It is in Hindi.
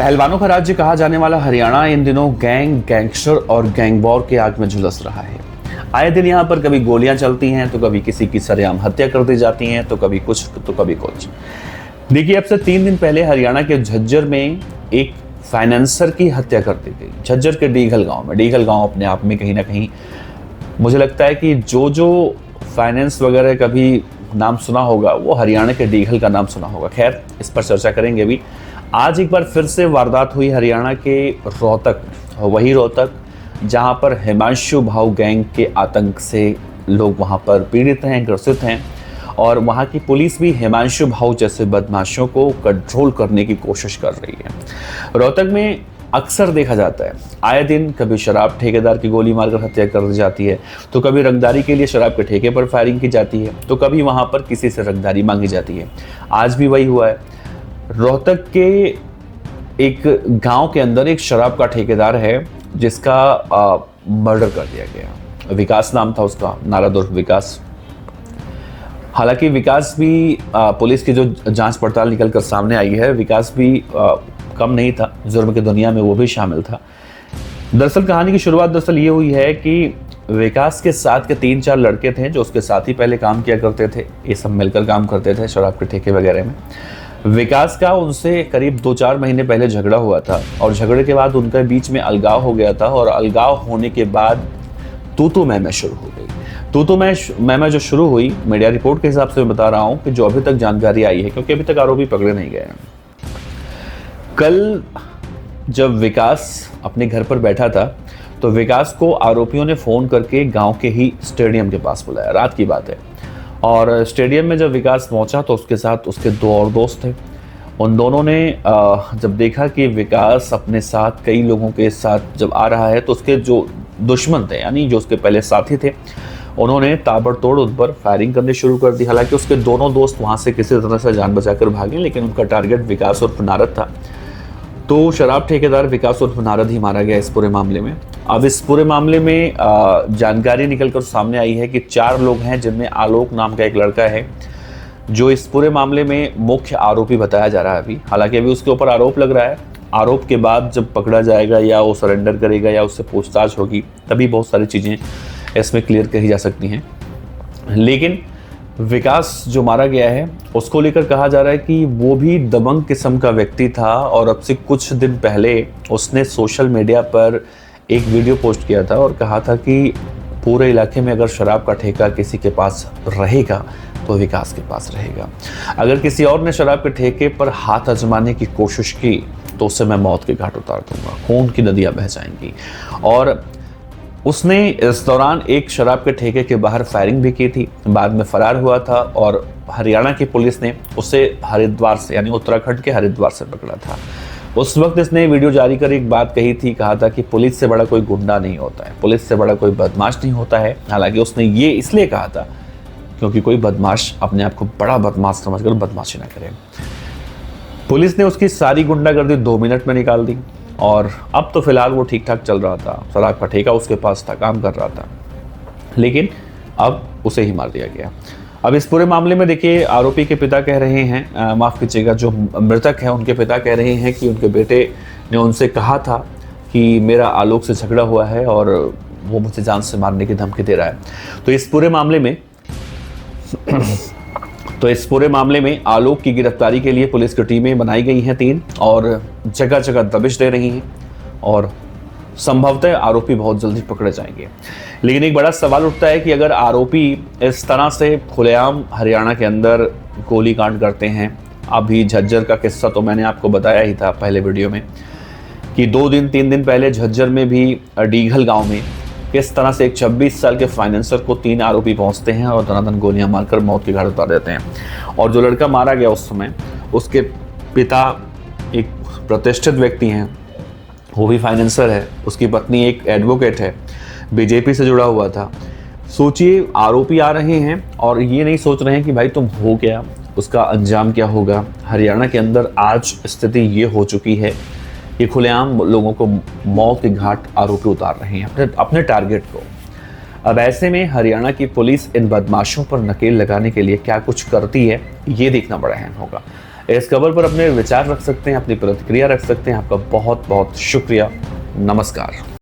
पहलवानों का राज्य कहा जाने वाला हरियाणा इन दिनों गैंग, गैंगस्टर और गैंग वॉर के आग में झुलस रहा है। आए दिन यहाँ पर कभी गोलियां चलती हैं, तो कभी किसी की सरेआम हत्या कर दी जाती हैं, तो कभी कुछ तो कभी कुछ। देखिए, अब से 3 दिन पहले हरियाणा के झज्जर में एक फाइनेंसर की हत्या कर दी गई। झज्जर के डीघल गांव में। डीघल गांव अपने आप में कहीं ना कहीं मुझे लगता है कि जो फाइनेंस वगैरह कभी नाम सुना होगा वो हरियाणा के डीघल का नाम सुना होगा। खैर, इस पर चर्चा करेंगे अभी। आज एक बार फिर से वारदात हुई हरियाणा के रोहतक, वही रोहतक जहां पर हिमांशु भाऊ गैंग के आतंक से लोग वहां पर पीड़ित हैं, ग्रसित हैं, और वहां की पुलिस भी हिमांशु भाऊ जैसे बदमाशों को कंट्रोल करने की कोशिश कर रही है। रोहतक में अक्सर देखा जाता है, आए दिन कभी शराब ठेकेदार की गोली मारकर हत्या कर दी जाती है, तो कभी रंगदारी के लिए शराब के ठेके पर फायरिंग की जाती है, तो कभी वहां पर किसी से रंगदारी मांगी जाती है। आज भी वही हुआ है। रोहतक के एक गांव के अंदर एक शराब का ठेकेदार है जिसका मर्डर कर दिया गया। विकास नाम था उसका, नारादुर्ग विकास। हालांकि विकास भी पुलिस की जो जांच पड़ताल निकलकर सामने आई है, विकास भी कम नहीं था, जुर्म की दुनिया में वो भी शामिल था। दरअसल कहानी की शुरुआत ये हुई है कि विकास के साथ के 3-4 लड़के थे जो उसके साथ ही पहले काम किया करते थे। ये सब मिलकर काम करते थे शराब के ठेके वगैरह में। विकास का उनसे करीब 2-4 महीने पहले झगड़ा हुआ था, और झगड़े के बाद उनके बीच में अलगाव हो गया था, और अलगाव होने के बाद तू मैं शुरू हो गई। तू मैं जो शुरू हुई, मीडिया रिपोर्ट के हिसाब से मैं बता रहा हूँ कि जो अभी तक जानकारी आई है, क्योंकि अभी तक आरोपी पकड़े नहीं गए हैं। कल जब विकास अपने घर पर बैठा था, तो विकास को आरोपियों ने फ़ोन करके गांव के ही स्टेडियम के पास बुलाया। रात की बात है, और स्टेडियम में जब विकास पहुंचा तो उसके साथ उसके 2 और दोस्त थे। उन दोनों ने जब देखा कि विकास अपने साथ कई लोगों के साथ जब आ रहा है, तो उसके जो दुश्मन थे, यानी जो उसके पहले साथी थे, उन्होंने ताबड़तोड़ उन पर फायरिंग करनी शुरू कर दी। हालांकि उसके दोनों दोस्त वहां से किसी तरह से जान बचाकर भागे, लेकिन उनका टारगेट विकास उर्फ नारद था। तो शराब ठेकेदार विकास उर्फ नारद ही मारा गया इस पूरे मामले में। अब इस पूरे मामले में जानकारी निकलकर सामने आई है कि 4 लोग हैं, जिनमें आलोक नाम का एक लड़का है जो इस पूरे मामले में मुख्य आरोपी बताया जा रहा है अभी। हालांकि अभी उसके ऊपर आरोप लग रहा है। आरोप के बाद जब पकड़ा जाएगा या वो सरेंडर करेगा या उससे पूछताछ होगी, तभी बहुत सारी चीज़ें इसमें क्लियर कही जा सकती हैं। लेकिन विकास जो मारा गया है उसको लेकर कहा जा रहा है कि वो भी दबंग किस्म का व्यक्ति था, और अब से कुछ दिन पहले उसने सोशल मीडिया पर एक वीडियो पोस्ट किया था और कहा था कि पूरे इलाके में अगर शराब का ठेका किसी के पास रहेगा तो विकास के पास रहेगा। अगर किसी और ने शराब के ठेके पर हाथ आजमाने की कोशिश की तो उससे मैं मौत के घाट उतार दूंगा, खून की नदियां बह जाएंगी। और उसने इस दौरान एक शराब के ठेके के बाहर फायरिंग भी की थी, बाद में फरार हुआ था, और हरियाणा की पुलिस ने उसे हरिद्वार से, यानी उत्तराखंड के हरिद्वार से पकड़ा था। उस वक्त इसने वीडियो जारी कर एक बात कही थी, कहा था कि पुलिस से बड़ा कोई गुंडा नहीं होता है, पुलिस से बड़ा कोई बदमाश नहीं होता है। हालांकि उसने ये इसलिए कहा था क्योंकि कोई बदमाश अपने आप को बड़ा बदमाश समझकर बदमाशी ना करे। पुलिस ने उसकी सारी गुंडागर्दी 2 मिनट में निकाल दी, और अब तो फिलहाल वो ठीक ठाक चल रहा था, शराब का ठेका उसके पास था, काम कर रहा था, लेकिन अब उसे ही मार दिया गया। अब इस पूरे मामले में देखिए, आरोपी के पिता कह रहे हैं, माफ़ कीजिएगा, जो मृतक है उनके पिता कह रहे हैं कि उनके बेटे ने उनसे कहा था कि मेरा आलोक से झगड़ा हुआ है और वो मुझे जान से मारने की धमकी दे रहा है। तो इस पूरे मामले में आलोक की गिरफ्तारी के लिए पुलिस की टीमें बनाई गई हैं 3, और जगह जगह दबिश दे रही हैं, और संभवतः आरोपी बहुत जल्दी पकड़े जाएंगे। लेकिन एक बड़ा सवाल उठता है कि अगर आरोपी इस तरह से खुलेआम हरियाणा के अंदर गोली कांड करते हैं, अभी झज्जर का किस्सा तो मैंने आपको बताया ही था पहले वीडियो में कि 2-3 दिन पहले झज्जर में भी डीघल गाँव में किस तरह से एक 26 साल के फाइनेंसर को 3 आरोपी पहुंचते हैं और धनाधन गोलियां मारकर मौत के घाट उतार देते हैं। और जो लड़का मारा गया उस समय, उसके पिता एक प्रतिष्ठित व्यक्ति हैं, वो भी फाइनेंसर है, उसकी पत्नी एक एडवोकेट है, बीजेपी से जुड़ा हुआ था। सोचिए, आरोपी आ रहे हैं और ये नहीं सोच रहे हैं कि भाई तुम हो क्या, उसका अंजाम क्या होगा। हरियाणा के अंदर आज स्थिति ये हो चुकी है कि खुलेआम लोगों को मौत के घाट आरोपी उतार रहे हैं, अपने टारगेट को। अब ऐसे में हरियाणा की पुलिस इन बदमाशों पर नकेल लगाने के लिए क्या कुछ करती है, ये देखना बड़ा अहम होगा। इस खबर पर अपने विचार रख सकते हैं, अपनी प्रतिक्रिया रख सकते हैं। आपका बहुत बहुत शुक्रिया। नमस्कार।